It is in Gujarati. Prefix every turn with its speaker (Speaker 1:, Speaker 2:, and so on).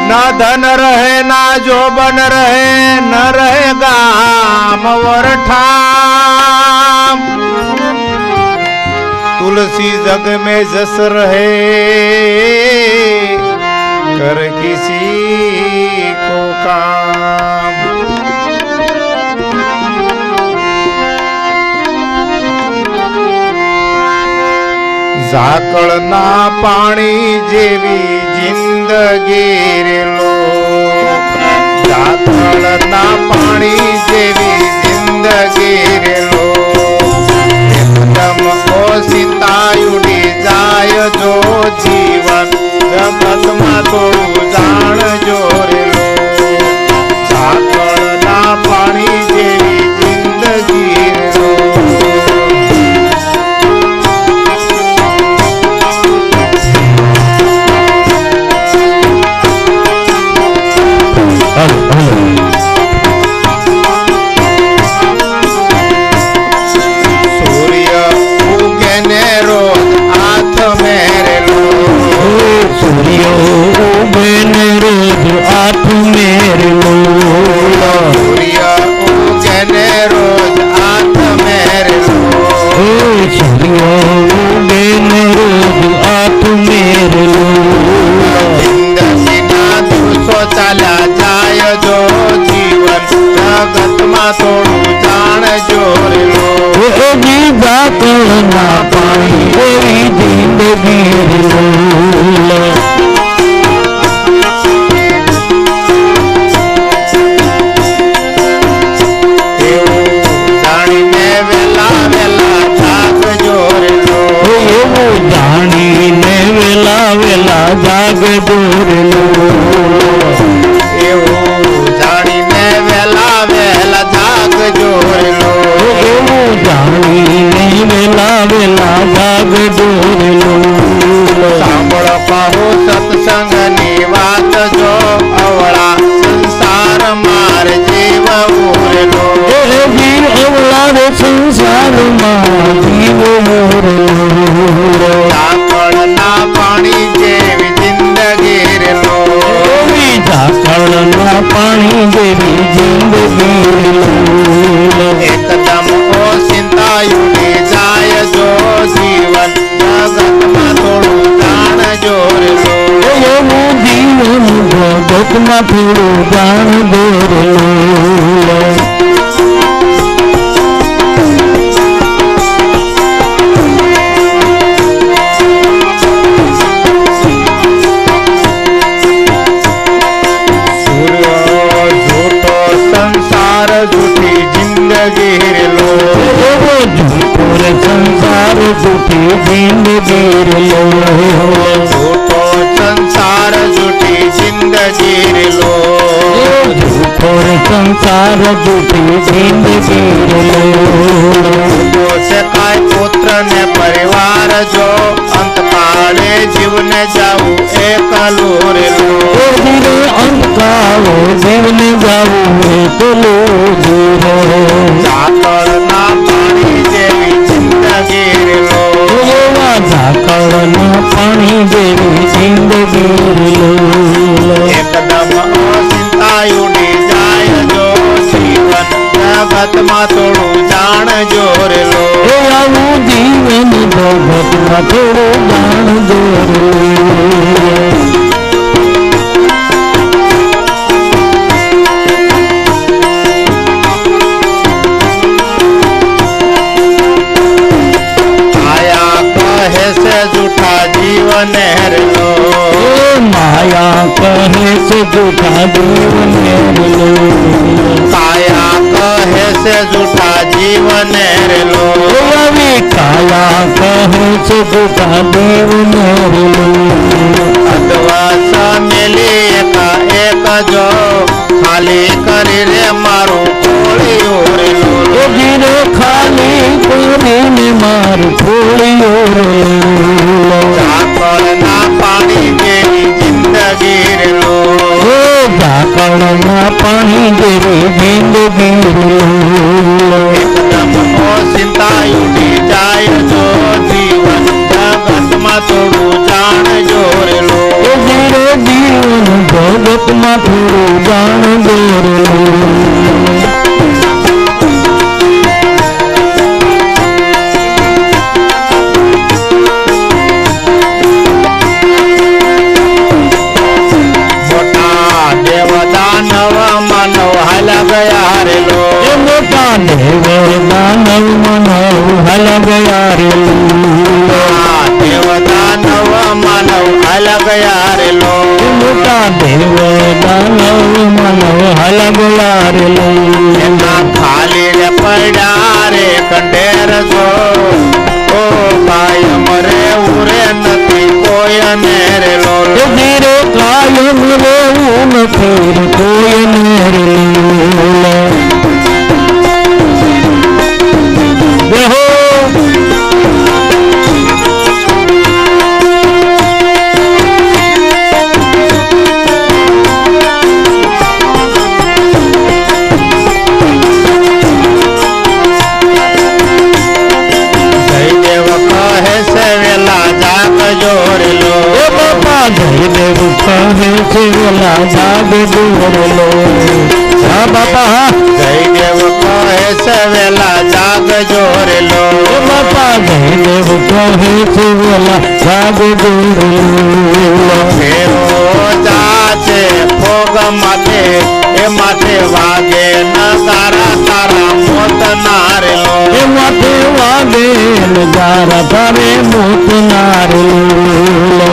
Speaker 1: न धन रहे ना जोबन रहे न रहे गाम वरठाम तुलसी जग में जस रहे कर किसी को काम। ઝાકળના પાણી જેવી જિંદગી રેલો ઝાકળના પાણી જેવી જિંદગી રેલો એકદમ ઓસિતાયુડી જાય જો જીવન જગતમાં થોડું જાણજો રેલો ઝાકળના પાણી જેવી જિંદગી રેલો।
Speaker 2: થોડું જાણ દોરેલો
Speaker 1: संसार झूठी जिंदगी लो
Speaker 2: संसार झूठी जिंदगी लो
Speaker 1: झूठो संसार झूठी जिंदगी लो
Speaker 2: झूठो संसार झूठी जिंदगी लो
Speaker 1: से काय पुत्र ने परिवार जो अंत काले जीव ने जाऊ एकलो रे लो
Speaker 2: अंत काले जीव ने जाऊ एकलो
Speaker 1: ઝાકળના પાણી જેવી જિંદગી લો
Speaker 2: ઝાકળના પાણી જેવી જિંદગી લો
Speaker 1: એકદમ અચિંતાયુડી જાય જો જીવન જગતમાં થોડું જાણજો રે લો
Speaker 2: આવું જીવન જગતમાં થોડું જાણજો રે
Speaker 1: झूठा जीवन लो
Speaker 2: माया कहे से झूठा जीवन लो
Speaker 1: काया कहे से झूठा जीवन लो
Speaker 2: अभी काया कहे से झूठा जीवन लो
Speaker 1: अद्वास मिली एका एक जो खाली करी रे मारो खोलियो रे लो
Speaker 2: गिरो खाली करी ने मार खोलियो रे
Speaker 1: ઝાકળના પાણી જેવી જિંદગી રે લો
Speaker 2: ઝાકળના પાણી જેવી જિંદગી લો
Speaker 1: એકદમ ઓચિંતાયુડી જાય જો જીવન જગતમાં થોડું જાણજો
Speaker 2: માં થોડું જાણ દોરેલું.
Speaker 1: મોટા દેવ દાનવ માનવ હાલ ગયા રેલો
Speaker 2: એ મોટા દેવ દાનવ માનવ હાલ ગયા રેલું.
Speaker 1: દેવ દાનવ માનવ હાલ ગયા રેલો
Speaker 2: મોટા દેવ દાનવ માનવ હાલ ગયા રેલું.
Speaker 1: એના ખાલી રે પડ્યા રે કંડેર જો ઓ ભાઈ અમરે ઉરે નથી કોઈ ને રેલો
Speaker 2: એ ધીરે કાયમ રહેવું નથી કોઈ નેરેલું. બેહો
Speaker 1: જયદેવ કહે છે વેલા જાગ જોરેલો
Speaker 2: એ બાપા જયદેવ કહે છે વેલા જાગ દોરેલો. હા બાપા
Speaker 1: જયદેવ કહે છે વેલા જાગ જોરેલો
Speaker 2: એ બાપા જયદેવ કહે છે વેલા જાગ દોરેલો.
Speaker 1: ફેરો જાશે ભોગ માથે એ માથે વાગે નગારા તારા મોત નારેલો
Speaker 2: એ માથે વાગે નગારા તારે મોત નારે